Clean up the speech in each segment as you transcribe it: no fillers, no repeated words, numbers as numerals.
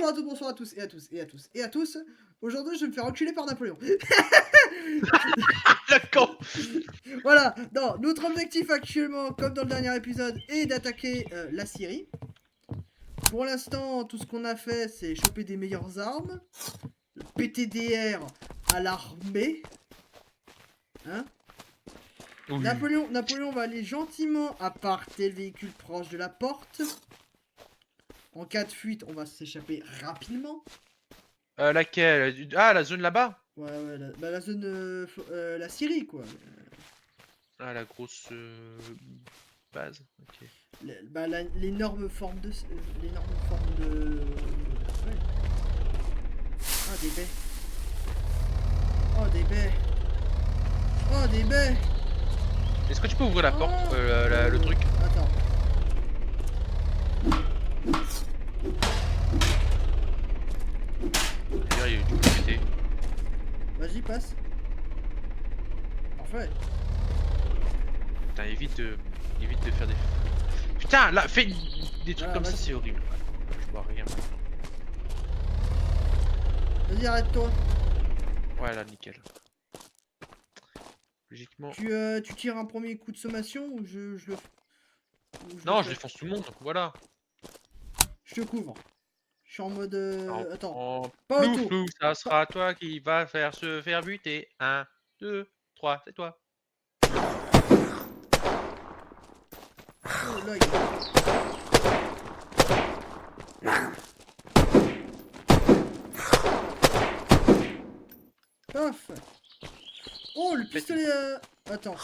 Bonjour à tous, bonsoir à tous et à tous et à tous et à tous. Aujourd'hui, je vais me faire enculer par Napoléon. D'accord. Voilà, non, notre objectif actuellement, comme dans le dernier épisode, est d'attaquer la Syrie. Pour l'instant, tout ce qu'on a fait, c'est choper des meilleures armes, PTDR à l'armée. Hein? Oui. Napoléon va aller gentiment aparter le véhicule proche de la porte. En cas de fuite, on va s'échapper rapidement. Laquelle? Ah, la zone là-bas? Ouais, la zone, la Syrie, quoi. Ah, la grosse base. Ok. L'énorme forme de... l'énorme forme de... Ouais. Ah, des baies. Oh, des baies. Oh, des baies. Est-ce que tu peux ouvrir la porte? Oh. Le truc? Attends. D'ailleurs, il tu peux péter. Vas-y, passe. Parfait. Putain, évite de faire des... Putain, là, fais des trucs Voilà, comme ça, vas-y. c'est horrible. Je vois rien. Vas-y, arrête-toi. Ouais, là, nickel. Logiquement... Tu tires un premier coup de sommation ou je le... Non, je défonce tout le monde, voilà. Je te couvre. Je suis en mode... Attends. En Pas flou, auto. flou, ça sera toi qui va se faire buter. 1, 2, 3, c'est toi. Oh, là, Paf. Oh, le pistolet... Attends.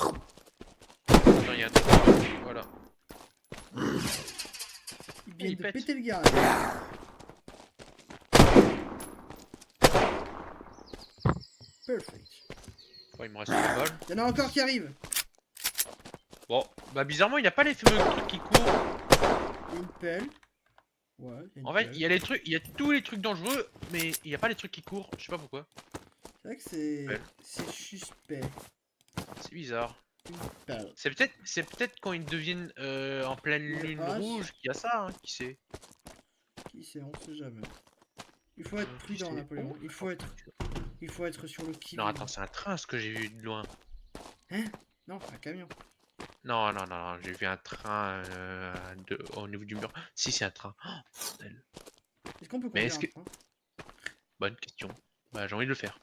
Attends, il y a un truc. Voilà. Il vient Il de pète. péter le garage. Perfect. Bon, il me reste une balle. Il y en a encore qui arrivent. Bon, bah bizarrement, il n'y a pas les fameux trucs qui courent. Il y a une pelle. Ouais, il y a une En fait, pelle. il y a les trucs, il y a tous les trucs dangereux, mais il n'y a pas les trucs qui courent. Je sais pas pourquoi. C'est vrai que c'est... Pelle. C'est suspect. C'est bizarre. Une pelle. C'est peut-être quand ils deviennent en pleine lune hache. rouge qu'il y a ça, hein, qui sait. Qui sait, on sait jamais. Il faut être Qui prudent, sait. Napoléon. Oh, Il faut être sur le qui. non, attends, c'est un train ce que j'ai vu de loin. Hein? Non, un camion. Non, non, non, non, j'ai vu un train au niveau du mur. Si, c'est un train. Oh, bordel. Est-ce qu'on peut Mais conduire est-ce un que... train? Bonne question. Bah, j'ai envie de le faire.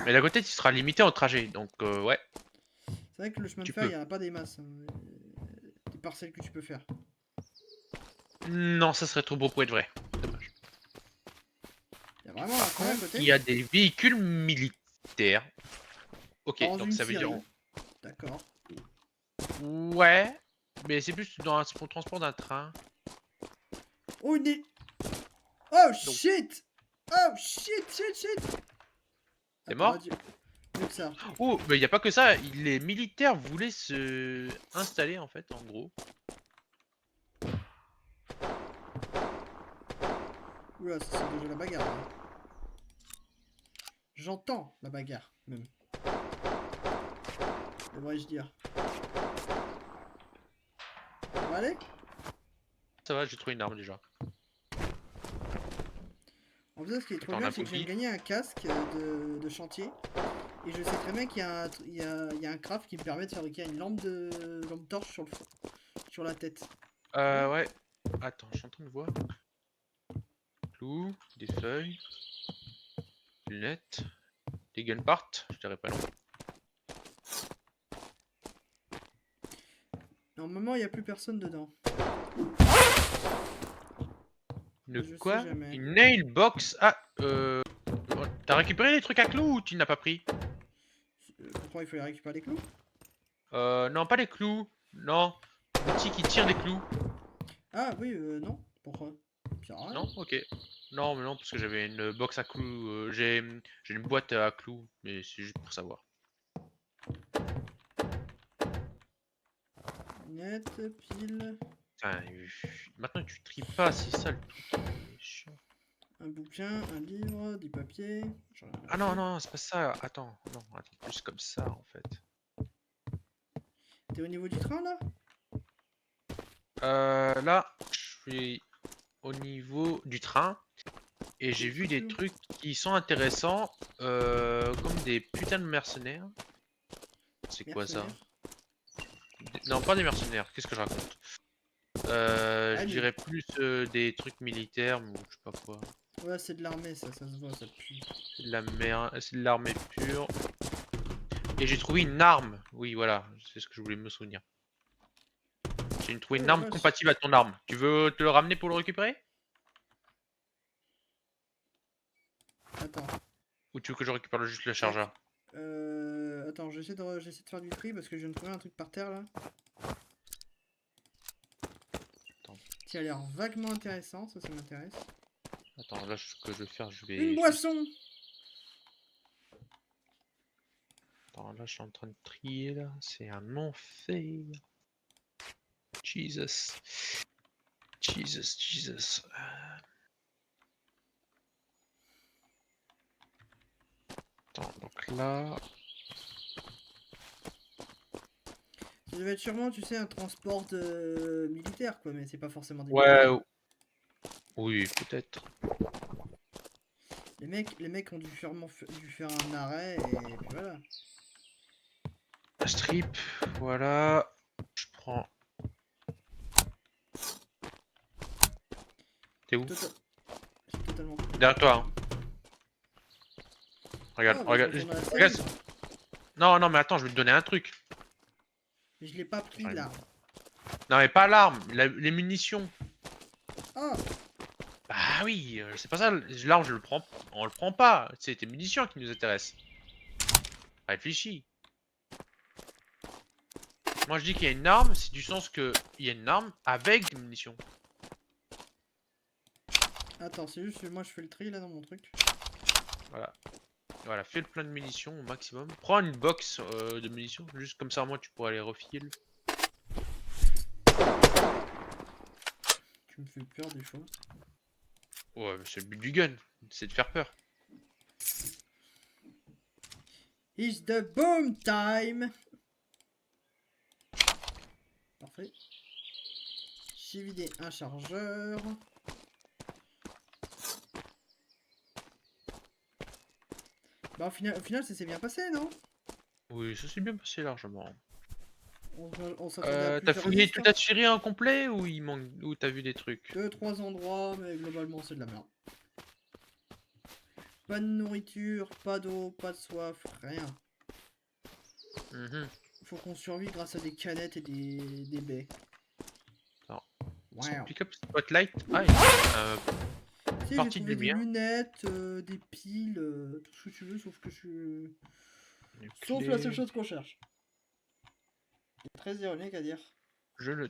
Mais d'un côté, tu seras limité en trajet, donc ouais. C'est vrai que le chemin de Tu fer, il peux. n'y en a pas des masses. Hein. Des parcelles que tu peux faire. Non, ça serait trop beau pour être vrai. Dommage. Il y a vraiment un Par train à contre, côté? il y a des véhicules militaires. Ok, Dans donc une ça veut dire... Syrie. D'accord. Ouais, mais c'est plus dans le transport d'un train. Oh, une... Oh, Donc, shit! Oh, shit! t'es Attends, mort? adieu. Mieux que ça. Oh, mais il n'y a pas que ça. Les militaires voulaient se installer, en fait, en gros. Oula, ça sent déjà la bagarre. Hein. J'entends la bagarre, même. Devrais-je dire. Ça va aller? Ça va, j'ai trouvé une arme déjà. En fait, ce qui est trop Attends, on bien, a c'est que je viens de Boogie. gagner un casque de chantier. Et je sais très bien qu'il y a il y a un craft qui me permet de fabriquer une lampe torche sur le fond, sur la tête. Ouais. Attends, je suis en train de voir. Clous, des feuilles, lunettes, des gun parts, je dirais pas non. Normalement, il n'y a plus personne dedans. De Je sais quoi? jamais. Une nail box. Ah, t'as récupéré les trucs à clous ou tu n'as pas pris? Pourquoi il fallait récupérer les clous? Non, pas les clous. Non, l'outil qui tire les clous. Ah oui, non. Pourquoi? Ça sert à rien. Non, ok. Non, mais non, parce que j'avais une box à clous. J'ai une boîte à clous, mais c'est juste pour savoir. Net, pile. Putain, maintenant tu tries pas, c'est ça le truc. Chiant. Un bouquin, un livre, du papier. Ah non, non, c'est pas ça. Attends, non, attends, plus comme ça en fait. T'es au niveau du train là? Là, je suis au niveau du train et j'ai vu des sûr. trucs qui sont intéressants, comme des putains de mercenaires. C'est quoi ça? Mercenaires. Non, pas des mercenaires, qu'est-ce que je raconte? Ah, Je mais... dirais plus des trucs militaires ou je sais pas quoi. Ouais, c'est de l'armée, ça se voit, ça pue. C'est de la mer... c'est de l'armée pure. Et j'ai trouvé une arme. Oui, voilà, c'est ce que je voulais me souvenir. J'ai trouvé Oh une la arme vache. compatible à ton arme. Tu veux te le ramener pour le récupérer? Attends. Ou tu veux que je récupère juste le Tac. chargeur? Attends, j'essaie de faire du tri parce que je viens de trouver un truc par terre là. Attends, Qui a l'air vaguement intéressant, ça m'intéresse. attends, là ce que je vais faire, je Une vais juste... boisson! Attends, là je suis en train de trier là. C'est un enfer. Jesus. Jesus, Jesus. Attends, donc là... Ça devait être sûrement, tu sais, un transport militaire quoi, mais c'est pas forcément des Ouais, militaires. oui, peut-être. Les mecs ont dû sûrement dû faire un arrêt et puis voilà. Strip, voilà. Je prends... T'es où? C'est totalement... Derrière toi, hein. Regarde, Ah, bah je regarde, retourne à la regarde. série. Non, non, mais attends, je vais te donner un truc. Mais je l'ai pas pris Ouais. là. Non, mais pas l'arme, les munitions. Ah! Bah oui, c'est pas ça. L'arme, on le prend pas. C'est tes munitions qui nous intéressent. Réfléchis. Moi, je dis qu'il y a une arme, c'est du sens que il y a une arme avec des munitions. Attends, c'est juste que moi je fais le tri là dans mon truc. Voilà. Voilà, fais le plein de munitions au maximum. Prends une box de munitions, juste comme ça, moi, tu pourras les refiler. Tu me fais peur des fois. Ouais, mais c'est le but du gun, c'est de faire peur. It's the boom time! Parfait. J'ai vidé un chargeur. Bah au final ça s'est bien passé, non? Oui, ça s'est bien passé largement. On s'attendait à plus T'as de fouillé toute résistance. la Syrie en complet ou il manque ou t'as vu des trucs? 2-3 endroits, mais globalement c'est de la merde. Pas de nourriture, pas d'eau, pas de soif, rien. Faut qu'on survive grâce à des canettes et des baies. Alors, Wow. pick up spotlight. Ah, il y a Si, j'ai partie de trouvé des lumière. lunettes, des piles, tout ce que tu veux, sauf que je... Une Sauf la clé. seule chose qu'on cherche. C'est très ironique à dire. Je le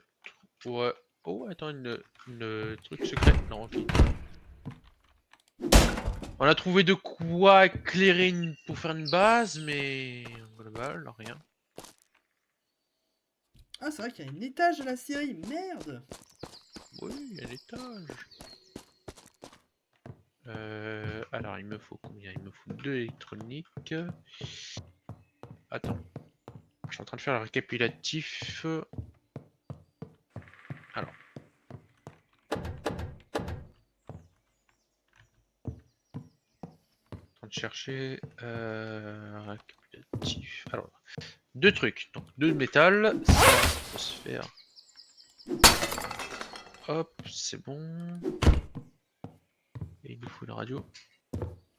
trouve. Ouais. Oh, attends, une truc secret. Non, ok. On a trouvé de quoi éclairer pour faire une base, mais en global, rien. Ah, c'est vrai qu'il y a un étage de la série, merde! Oui, il y a l'étage. Alors, il me faut combien? Il me faut 2 électroniques. Attends. Je suis en train de faire le récapitulatif. Alors. En train de chercher. Récapitulatif. Alors. Deux trucs. Donc, deux de métal. Ça peut se faire. Hop, c'est bon. Et il nous faut une radio.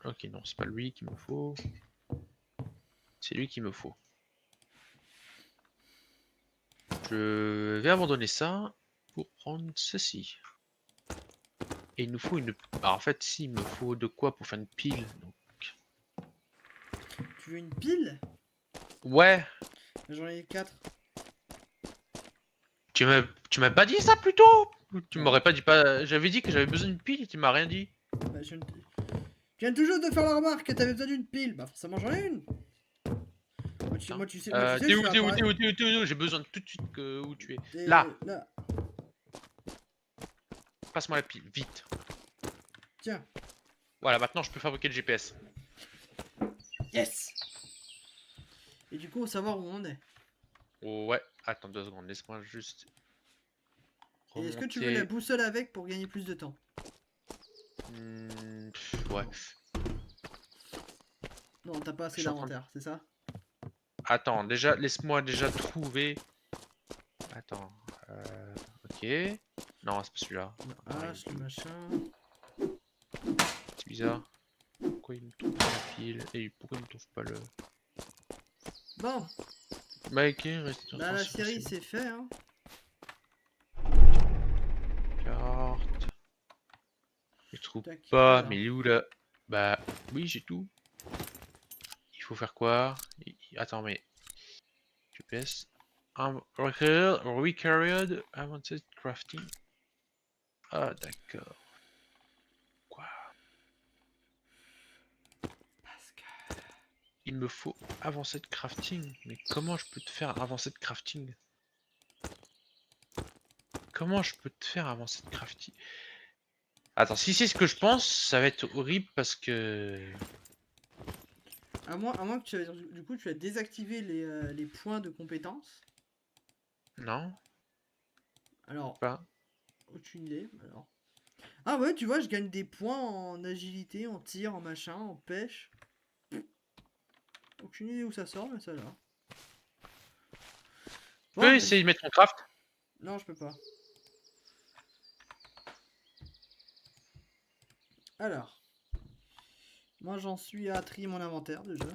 Ok, non, c'est pas lui qu'il me faut. C'est lui qu'il me faut. Je vais abandonner ça pour prendre ceci. Et il nous faut une... Alors en fait, si, il me faut de quoi pour faire une pile. Donc... Tu veux une pile? Ouais, J'en ai 4. tu m'as pas dit ça plus tôt? Tu Non. m'aurais pas dit pas... J'avais dit que j'avais besoin d'une pile et tu m'as rien dit. Bah, je viens tout juste de faire la remarque que t'avais besoin d'une pile. Bah, forcément, j'en ai une. Moi, tu sais, T'es je où, fais t'es où, apparaître. t'es où, t'es où, t'es où? J'ai besoin tout de suite où tu es. Là, T'es là. passe-moi la pile, vite. Tiens. Voilà, maintenant je peux fabriquer le GPS. Yes! Et du coup, savoir où on est. Oh, ouais, attends 2 secondes, laisse-moi juste Et est-ce que tu veux la boussole avec pour gagner plus de temps? Ouais. Non, t'as pas assez Je suis en train de- d'inventaire, c'est ça? Attends, déjà, laisse-moi déjà trouver. Attends. Ok. Non, c'est pas celui-là. Attends, H, le machin. c'est bizarre. Pourquoi il me trouve pas la pile? Et pourquoi il me trouve pas le. Bon, Bah, ok, reste sur bah la attention, série c'est c'est fait, hein. carte. Je trouve Tac, pas, alors. mais il est où là? Bah, oui, j'ai tout. Il faut faire quoi? Attends, mais. GPS. Required Advanced Crafting. Ah, d'accord. Quoi? Parce que... Il me faut avancer de crafting. Mais comment je peux te faire avancer de crafting? Comment je peux te faire avancer de crafting? Attends, si c'est ce que je pense, ça va être horrible parce que... À moins que du coup tu as désactivé les points de compétences. Non, Alors, pas. aucune idée. Alors. Ah ouais, tu vois, je gagne des points en agilité, en tir, en machin, en pêche. Aucune idée où ça sort, mais ça là. Tu Bon, peux bah, essayer de mettre mon craft? non, je peux pas. Alors, moi j'en suis à trier mon inventaire déjà.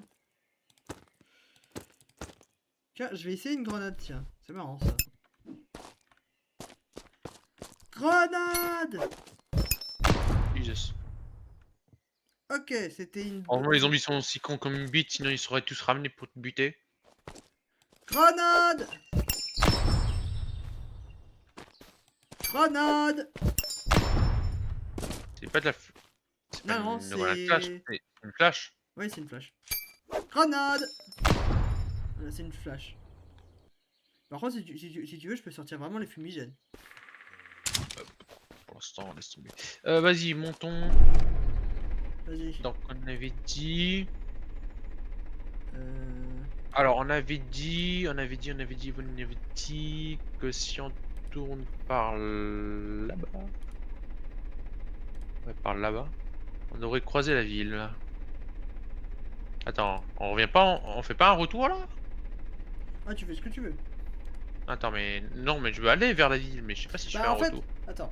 Tiens, je vais essayer une grenade, tiens. C'est marrant ça. Grenade! Jesus. Ok, c'était une... En vrai, les zombies sont aussi cons comme une bite, sinon ils seraient tous ramenés pour te buter. Grenade! Grenade! C'est pas de la... C'est pas Non, non, une grenade flash, c'est... c'est une flash. Oui, c'est une flash. Grenade! Voilà, c'est une flash. Par contre, si tu veux, je peux sortir vraiment les fumigènes. Pour l'instant, laisse tomber. Vas-y, montons. Vas-y. Donc, on avait dit... Euh... Alors, on avait dit que si on tourne par là-bas... Ouais, par là-bas. On aurait croisé la ville, là. Attends, on revient pas, on fait pas un retour, là? Ah, tu fais ce que tu veux. Attends, mais... Non, mais je veux aller vers la ville, mais je sais pas si je fais Bah, un en fait... retour. Attends.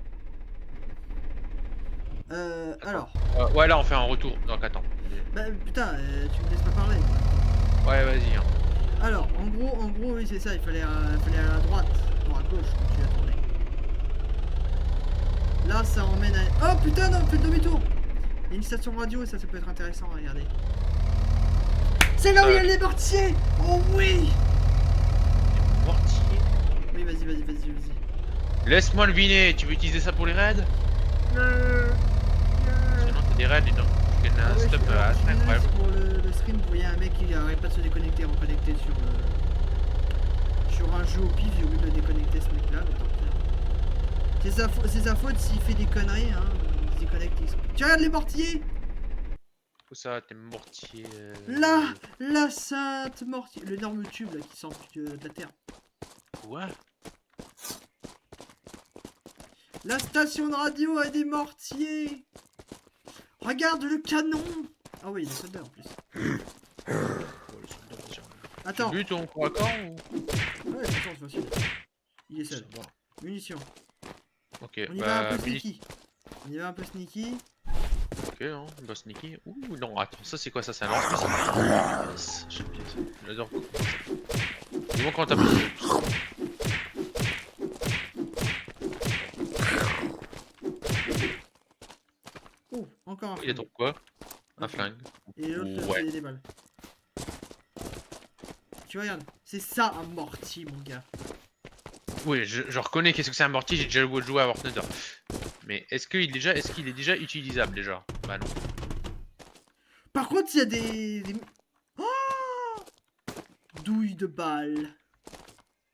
Attends. Alors... Ouais, là, on fait un retour. Donc, attends. Bah, putain, tu me laisses pas parler. Ouais, vas-y, hein. Alors, en gros, oui, c'est ça. Il fallait aller à droite. Non, à gauche, quand tu as tourné. Là, ça emmène à... Oh, putain, non, fais le demi-tour. Il y a une station radio et ça peut être intéressant à regarder. C'est là où il y a les mortiers. Oh oui. Mortier. Oui, vas-y. Laisse-moi le viner, tu veux utiliser ça pour les raids? Sinon t'as des raids et donc tu gagnes un ouais, stop je suis incroyable. pour le stream, vous voyez un mec qui arrête pas de se déconnecter, reconnecter sur un jeu au pif, j'ai oublié de le déconnecter ce mec là, mais tant pis. C'est sa faute s'il fait des conneries, hein, il se déconnecte, Tu regardes les mortiers? Faut ça, t'es mortier. Là, la sainte mortier, l'énorme tube là qui sort de la terre. Quoi? La station de radio a des mortiers. Regarde le canon. Ah oui, il est soldats en plus. Attends. Tu butes ton corps à corps ou... Ouais, attends, c'est facile. Il est seul. Munitions. Ok, On y va un peu sneaky. On y va un peu sneaky. Ok, hein, bah sneaky. Ouh, non, attends, ça c'est quoi ça? C'est un lance-pistol. J'aime bien ça. J'adore. Dis-moi quand t'as pris. Oh, encore un Il est flingue. donc quoi? Un flingue. Et l'autre, Ouais. c'est des balles. Tu vois, regarde. C'est ça un mortier, mon gars. Oui, je reconnais qu'est-ce que c'est un mortier, j'ai déjà joué à War Thunder. Mais est-ce qu'il est déjà utilisable déjà? Bah non. Par contre, il y a des... Oh, douille de balles.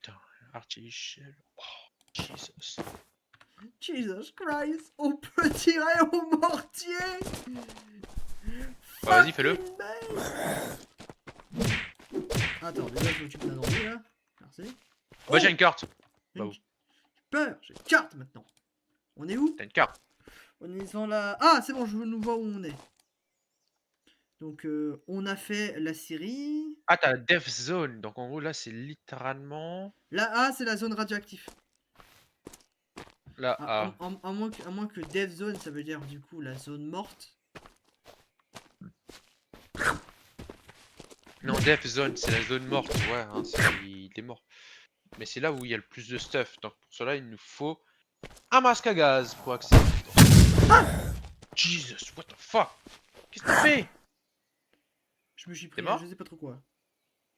Putain, artificiel. Oh, Jesus. Jesus Christ. On peut tirer au mortier. Bah, vas-y, fais-le. Attends, déjà, je m'occupe d'un ordi, là. Merci. Bah, j'ai une carte. Bah, J'ai peur, j'ai carte maintenant. On est où? T'as une carte. On est devant la... Ah, c'est bon, je nous vois où on est. Donc, on a fait la Syrie. Ah, t'as la Death Zone. Donc en gros, là, c'est littéralement. Là, ah, c'est la zone radioactive. Là, Ah, ah. à moins que Death Zone, ça veut dire du coup la zone morte. Non, Death Zone, c'est la zone morte. Ouais, hein, il est mort. Mais c'est là où il y a le plus de stuff. Donc pour cela, il nous faut un masque à gaz pour accéder. Jesus, what the fuck? Qu'est-ce que t'as fait? Je me suis T'es pris, je mort? sais pas trop quoi.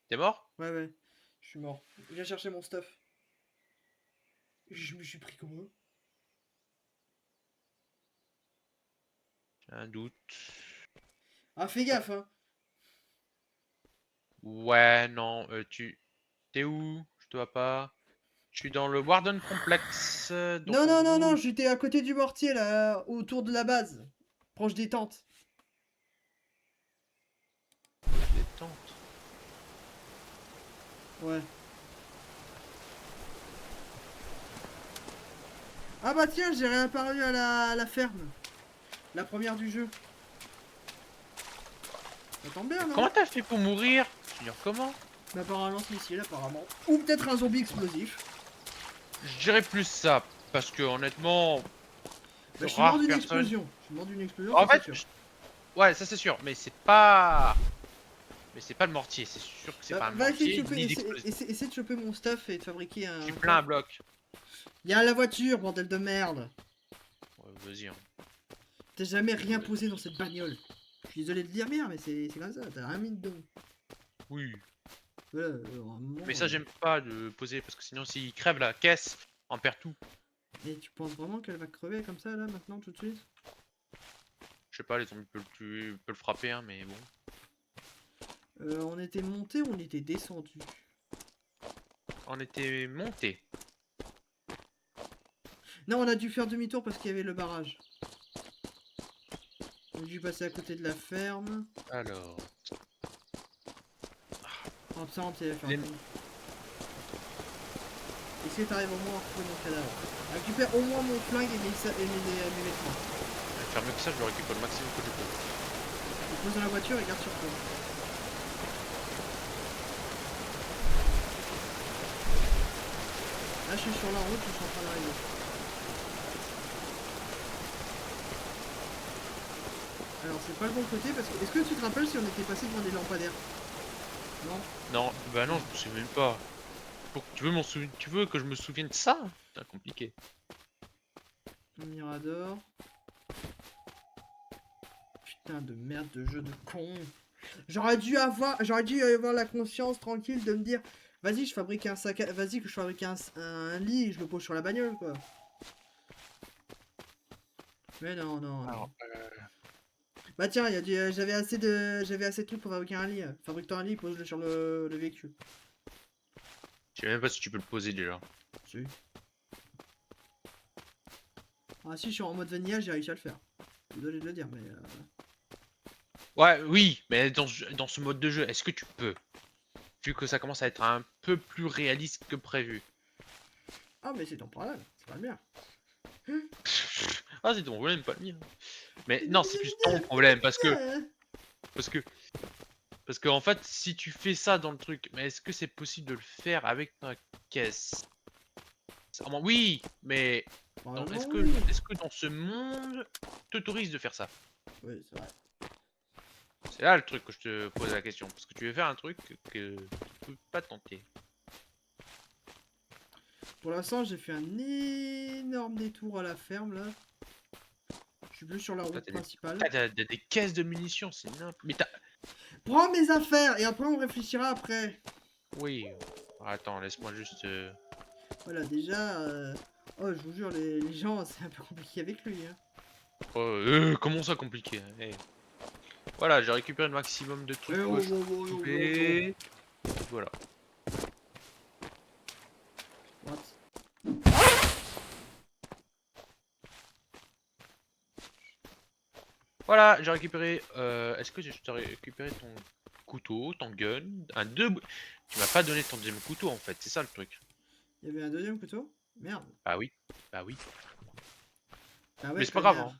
T'es mort? Ouais, ouais, je suis mort. Viens chercher mon stuff. Je me suis pris comment? J'ai un doute. Ah, fais gaffe, hein. Ouais, non, T'es où? Je te vois pas. Je suis dans le Warden Complex. Donc Non, en non, non, gros, non, j'étais à côté du mortier, là, autour de la base. Proche des tentes. les tentes. Ouais. Ah bah tiens, j'ai réapparu à la ferme. La première du jeu. Ça tombe bien, non? Comment t'as fait pour mourir? Je veux dire, comment? Bah par un lance-missile, apparemment. Ou peut-être un zombie explosif. Je dirais plus ça. Parce que honnêtement, Bah de je suis mort rares d'une personnes. explosion. Je suis mort d'une explosion, En ça c'est fait, sûr. ouais, ça c'est sûr. Mais c'est pas. Mais c'est pas le mortier. C'est sûr que c'est Bah, pas un va essayer de mortier choper, ni l'explosif. essayer de choper mon stuff et de fabriquer Je suis un plein à corps. bloc. Y'a la voiture, bordel de merde. Ouais, vas-y. Hein. T'as jamais rien posé dans cette bagnole. Je suis désolé de dire merde, mais c'est comme ça, t'as rien mis dedans. Oui. Voilà, à un moment, Mais ça, j'aime pas de poser. Parce que sinon, s'il crève la caisse, on perd tout. Et tu penses vraiment qu'elle va crever comme ça, là, maintenant, tout de suite? Je sais pas, les zombies peuvent le tuer, peuvent le frapper, hein, mais bon. On était monté ou on était descendu? On était monté. Non, on a dû faire demi-tour parce qu'il y avait le barrage. On a dû passer à côté de la ferme. Alors. En faisant un faire Les- Essaye t'arrives au moins à retrouver mon cadavre. Récupère au moins mon flingue et mes vêtements. Faire mieux que ça, je le récupère le maximum que je peux. Je pose dans la voiture et garde sur toi. Là je suis sur la route, je suis en train d'arriver. Alors c'est pas le bon côté parce que... Est-ce que tu te rappelles si on était passé devant des lampadaires? Non? Non, bah non, je me souviens même pas. Tu veux que je me souvienne de ça? C'est compliqué. Un mirador. Putain de merde de jeu de con. J'aurais dû avoir la conscience tranquille de me dire, vas-y je fabrique un sac, vas-y que je fabrique un lit et je le pose sur la bagnole quoi. Mais non non. Alors, Bah tiens, j'avais assez de trucs pour fabriquer un lit. Fabrique-toi un lit, pose-le sur le véhicule. je sais même pas si tu peux le poser déjà. Si. Ah si, je suis en mode vanilla, j'ai réussi à le faire. Désolé de le dire, mais... Ouais, oui, mais dans ce mode de jeu, est-ce que tu peux? Vu que ça commence à être un peu plus réaliste que prévu. Ah mais c'est ton problème, c'est pas le mien. Ah, c'est ton problème, pas le mien. Mais non, c'est plus ton problème, parce que en fait, si tu fais ça dans le truc, mais est-ce que c'est possible de le faire avec ta caisse? Oui, mais Normalement, est-ce oui. que dans ce monde t'autorise de faire ça? Oui, c'est vrai. C'est là le truc que je te pose la question, parce que tu veux faire un truc que tu peux pas tenter. Pour l'instant, j'ai fait un énorme détour à la ferme, là. Je suis plus sur la route principale. T'as des caisses de munitions, c'est n'importe. Mais t'as. Prends mes affaires et après on réfléchira après. Oui. Attends, laisse-moi juste. Voilà, déjà... Oh, je vous jure, les gens, c'est un peu compliqué avec lui, hein. Oh, comment ça compliqué? Eh. Voilà, j'ai récupéré le maximum de trucs que je pouvais. Voilà. What? Voilà, j'ai récupéré. Est-ce que j'ai récupéré ton couteau, ton gun, un deux. Tu m'as pas donné ton deuxième couteau en fait, c'est ça le truc. Il y avait un deuxième couteau? Merde. Bah oui. Bah oui. Ah ouais, Mais c'est pas grave, hein.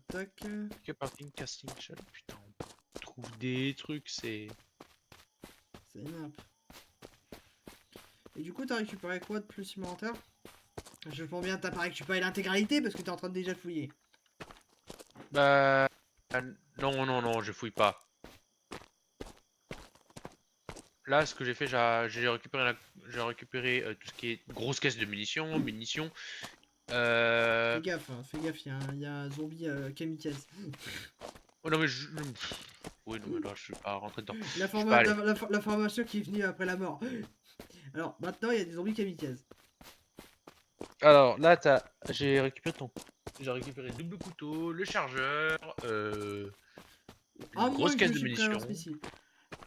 Tac. Parking, casting, shell. Putain, on trouve des trucs, c'est... C'est énorme. Et du coup, t'as récupéré quoi de plus supplémentaire? Je pense bien, t'as pas récupéré l'intégralité parce que t'es en train de déjà fouiller. Bah... Non, non, non, je fouille pas. Là, ce que j'ai fait, j'ai récupéré tout ce qui est grosse caisse de munitions. Fais gaffe, il y a un zombie kamikaze. Oh non mais oui, non mais là, je suis pas rentré dedans. L'information qui est venue après la mort. Alors, maintenant, il y a des zombies kamikazes. Alors là, j'ai récupéré le double couteau, le chargeur, une grosse caisse de munitions.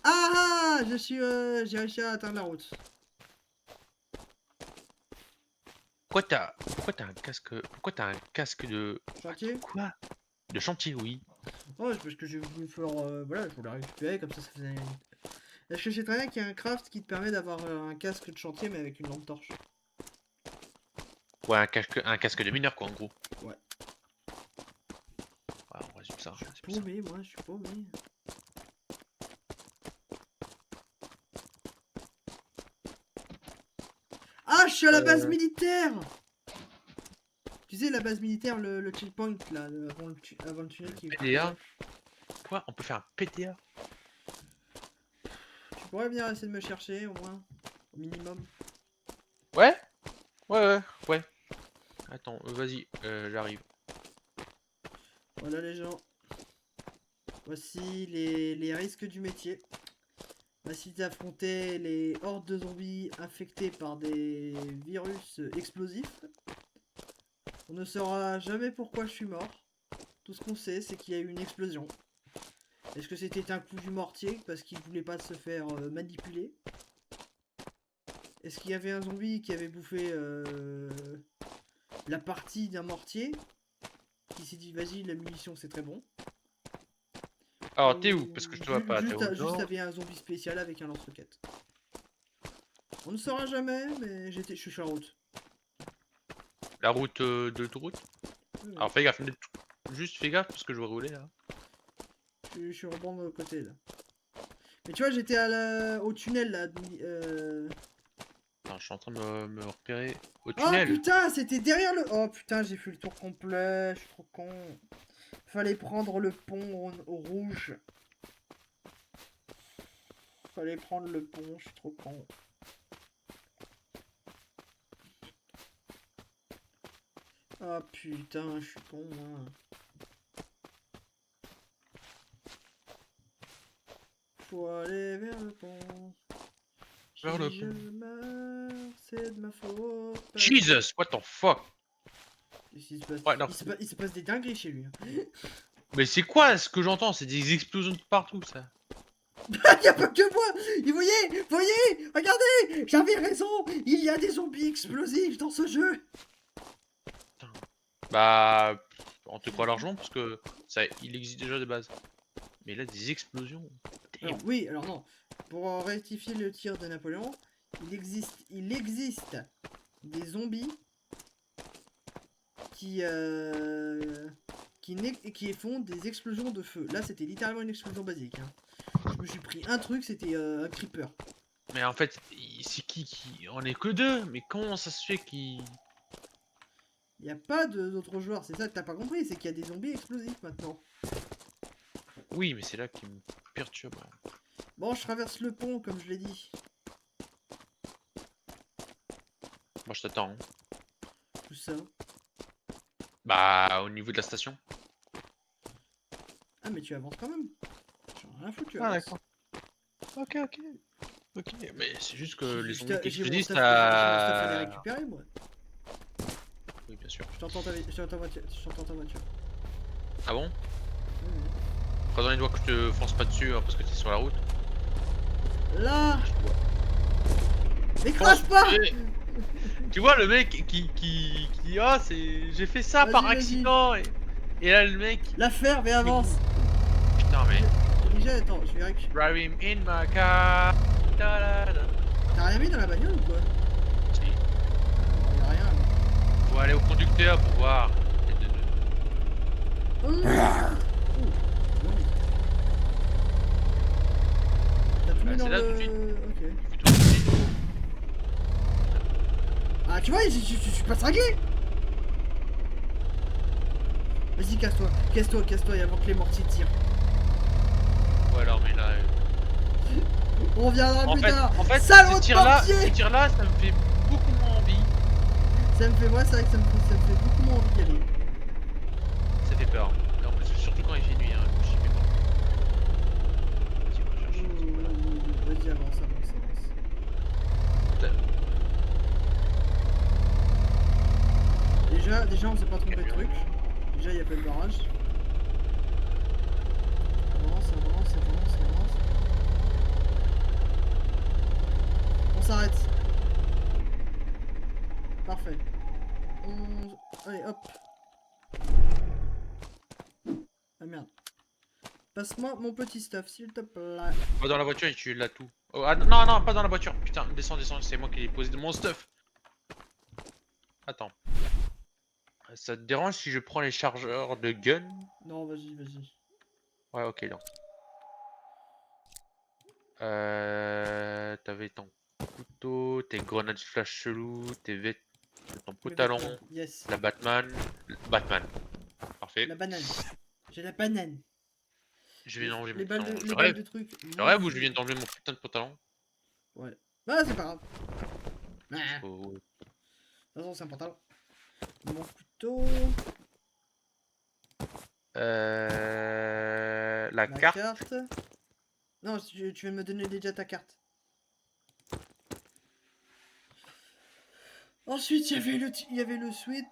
Ah, j'ai réussi à atteindre la route. Pourquoi t'as un casque de... Chantier? Quoi? De chantier, oui. Oh, c'est parce que j'ai voulu faire... voilà, je voulais récupérer, comme ça faisait... Est-ce que je sais très bien qu'il y a un craft qui te permet d'avoir un casque de chantier, mais avec une lampe torche? Ouais, un casque de mineur, quoi, en gros. Ouais. Ouais, on résume ça. Je suis paumé, moi, je suis paumé. Ah, je suis à la base militaire! Tu sais, la base militaire, le checkpoint, là, avant le tunnel qui est... PDA? Quoi? On peut faire un PDA? Tu pourrais venir essayer de me chercher, au moins, au minimum. Ouais? Ouais. Attends, vas-y, j'arrive. Voilà les gens. Voici les risques du métier. Voici d'affronter les hordes de zombies infectés par des virus explosifs. On ne saura jamais pourquoi je suis mort. Tout ce qu'on sait, c'est qu'il y a eu une explosion. Est-ce que c'était un coup du mortier parce qu'il voulait pas se faire manipuler? Est-ce qu'il y avait un zombie qui avait bouffé la partie d'un mortier? Qui s'est dit vas-y, la munition c'est très bon. Alors t'es où? Parce que je te vois pas. Juste avait un zombie spécial avec un lance-roquette. On ne saura jamais, mais je suis sur la route. La route de l'autoroute? Oui. Alors fais gaffe, juste fais gaffe parce que je vais rouler là. Je suis au bon côté là. Mais tu vois, j'étais au tunnel là. Non, je suis en train de me repérer au tunnel. Oh putain, c'était derrière le... Oh putain, j'ai fait le tour complet, je suis trop con. Fallait prendre le pont au rouge. Fallait prendre le pont, je suis trop con. Ah putain, je suis con moi. Faut aller vers le pont. Vers le Si je meurs, c'est de ma faute. Jesus, what the fuck? Il se passe, Ouais, non. il se passe des dingueries chez lui. Mais c'est quoi ce que j'entends? C'est des explosions de partout ça. Y'a pas que moi. Et voyez, regardez, j'avais raison. Il y a des zombies explosifs dans ce jeu. Bah, on te croit largement parce que ça, il existe déjà de base. Mais là, des explosions. Alors, oui, alors non. Pour rectifier le tir de Napoléon, il existe des zombies qui font des explosions de feu. Là, c'était littéralement une explosion basique. Hein. Je me suis pris un truc, c'était un creeper. Mais en fait, c'est qui on est que deux. Mais comment ça se fait qu'il... Il n'y a pas d'autres joueurs, c'est ça que t'as pas compris, c'est qu'il y a des zombies explosifs maintenant. Oui, mais c'est là qui me perturbe. Bon, je traverse le pont, comme je l'ai dit. Moi, je t'attends. Hein. Tout ça. Bah, au niveau de la station. Ah, mais tu avances quand même. J'en ai rien foutu, tu Ah, avances. d'accord. Ok. Mais c'est juste que les zombies J'ai mon explosifs, stuff à les ça... récupérer, moi. Oui, bien sûr. Je t'entends ta voiture. Ah bon? Oui. Crois dans les doigts que je te fonce pas dessus hein, parce que t'es sur la route. Là. Mais crache pas. Tu vois le mec qui ah c'est j'ai fait ça par accident et là le mec La ferme mais avance. Putain mais Déjà attends, je vais récupérer. drive him in my car. Da, da, da. T'as rien mis dans la bagnole ou quoi? Si. Y'a rien là. Faut aller au conducteur pour voir. Oh, bon. T'as tout mis dans c'est là tout de le... suite. Ok. Faut tout de suite. Ah tu vois, je suis pas cinglé. Vas-y, casse-toi, casse-toi, et avant que les mortiers tirent. Ouais, alors, mais là. On reviendra plus tard. En fait, Salaud de mortier. ce tir là, ça me fait beaucoup moins envie. Ça me fait, moi, c'est vrai que ça me fait beaucoup moins envie d'y aller. Ça fait peur. Et en plus, surtout quand il fait nuit, hein. Je suis mort. Vas-y, on va chercher. Vas-y, avance. Déjà, on s'est pas trompé de truc. Déjà, il y a pas le barrage. Avance. On s'arrête. Parfait. Allez, hop. Ah merde. Passe-moi mon petit stuff, s'il te plaît. Va dans la voiture et tu l'as tout. Oh, ah, non, pas dans la voiture. Putain, descends, c'est moi qui l'ai posé de mon stuff. Attends. Ça te dérange si je prends les chargeurs de gun? Non, vas-y. Ouais, ok, donc. T'avais ton couteau, tes grenades flash chelou, ton pantalon, Yes. la Batman. Batman. Parfait. La banane. J'ai la banane. Je vais enlever Les mon... balles Non, de, je les balles rêve. de trucs. Je rêve où je viens d'enlever mon putain de pantalon. Ouais. Bah, c'est pas grave. Ah. Oh. De toute façon, c'est un pantalon. Mon couteau. La Ma carte. Non, tu viens de me donner déjà ta carte. Ensuite, il y avait le sweat,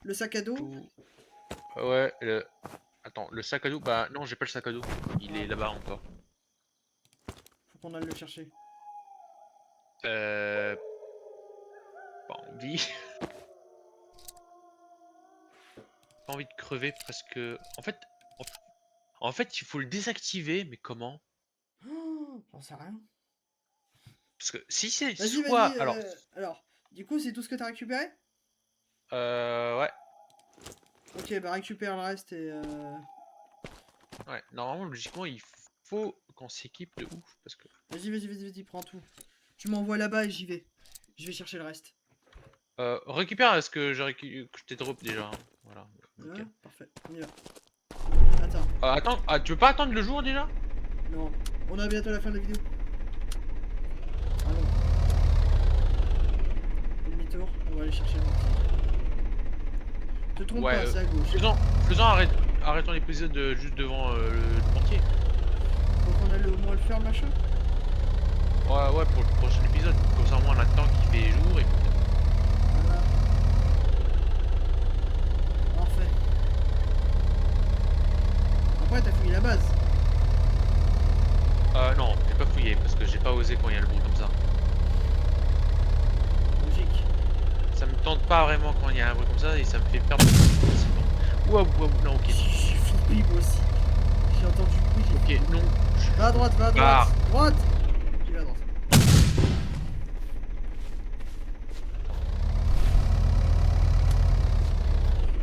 le sac à dos. Tout... Ouais, Attends, le sac à dos. Bah non, j'ai pas le sac à dos. Il est là-bas encore. Faut qu'on aille le chercher. Pas envie. Pas envie de crever presque. En fait, il faut le désactiver, mais comment? Oh, j'en sais rien. Parce que si c'est Vas-y, soit... alors, du coup, c'est tout ce que t'as récupéré? Ouais. Ok, bah récupère le reste et Ouais, normalement, logiquement, il faut qu'on s'équipe de ouf. Parce que... Vas-y, prends tout. Tu m'envoies là-bas et j'y vais. Je vais chercher le reste. Récupère ce que que je t'ai drop déjà. Hein. Voilà. Ouais, parfait, on y va. Attends. Attends, tu veux pas attendre le jour déjà? Non, on a bientôt la fin de la vidéo. Allons. Demi-tour, on va aller chercher le mortier. Te trompe Ouais, pas, c'est à gauche. Arrêtons l'épisode juste devant le portier. Faut qu'on aille au moins le faire, machin. Ouais, pour le prochain épisode. Comme ça, au moins, on a le temps qu'il fait jour et puis... Voilà. Parfait. Après, t'as fouillé la base. Non, j'ai pas fouillé parce que j'ai pas osé quand il y a le bruit comme ça. Logique. Ça me tente pas vraiment quand il y a un bruit comme ça et ça me fait perdre mon temps. Wow, non, ok. J'ai flippé moi aussi. J'ai entendu le bruit, j'ai Ok, non. Va à droite, Droite. J'y vais à droite.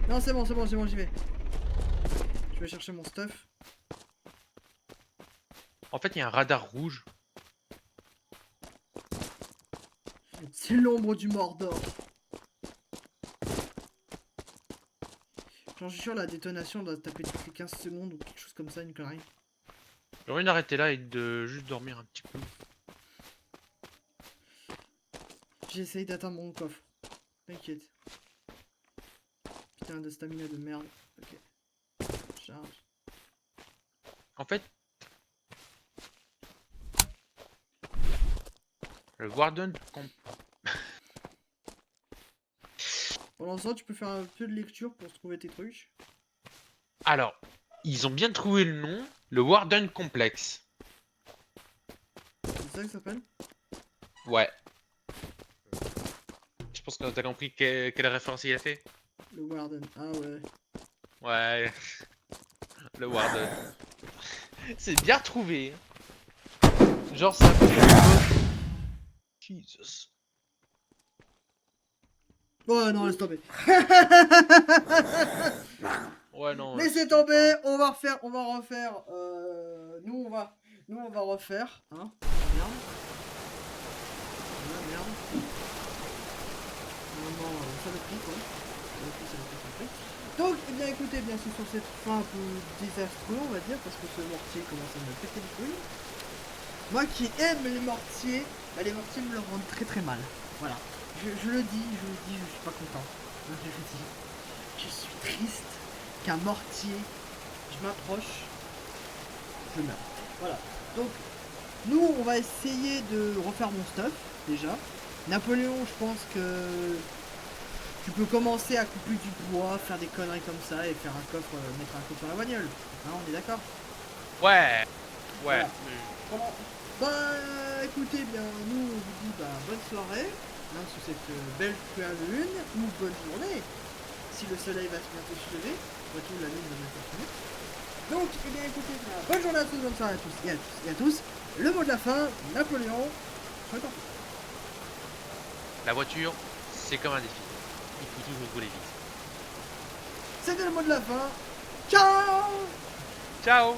Non, c'est bon, j'y vais. Je vais chercher mon stuff. En fait, il y a un radar rouge. C'est l'ombre du Mordor. Genre, je suis sûr, la détonation doit taper toutes les 15 secondes ou quelque chose comme ça, une connerie. J'ai envie d'arrêter là et de juste dormir un petit peu. J'essaye d'atteindre mon coffre. T'inquiète. Putain de stamina de merde. Ok. Charge. En fait, le Warden... Pendant ce temps, tu peux faire un peu de lecture pour trouver tes trucs. Alors, ils ont bien trouvé le nom, le Warden Complex. C'est ça que ça s'appelle? Ouais. Je pense que t'as compris quelle référence il a fait. Le Warden. Ah ouais. Ouais. Le Warden. C'est bien trouvé. Genre, c'est un peu comme le boss. Jesus. Ouais, non, laisse tomber. Ouais, non. Laissez c'est tomber, pas- on va refaire, nous on va refaire, hein. Merde. Ah, merde. Normalement, ça le prix, quoi. Ça le prix. Donc, eh bien écoutez, bien c'est sur cette fin un peu désastreuse, on va dire, parce que ce mortier commence à me péter les couilles. Moi qui aime les mortiers, bah, les mortiers me le rendent très très mal. Voilà. Je le dis, je suis pas content. Je le dis. Je suis triste qu'un mortier, je m'approche, je meurs. Voilà. Donc, nous, on va essayer de refaire mon stuff, déjà. Napoléon, je pense que tu peux commencer à couper du bois, faire des conneries comme ça et faire un coffre, mettre un coffre dans la bagnole. Hein, on est d'accord? Ouais. Ouais. Voilà. Voilà. Bah écoutez bien, nous on vous dit bah, bonne soirée hein, sous cette belle pleine lune ou bonne journée si le soleil va bientôt se lever, tout la lune va bientôt se lever. Donc eh bien écoutez, bonne journée à tous, bonne soirée à tous et à tous. Le mot de la fin, Napoléon, soyez parti. La voiture, c'est comme un défi. Il faut toujours rouler vite. C'était le mot de la fin. Ciao. Ciao.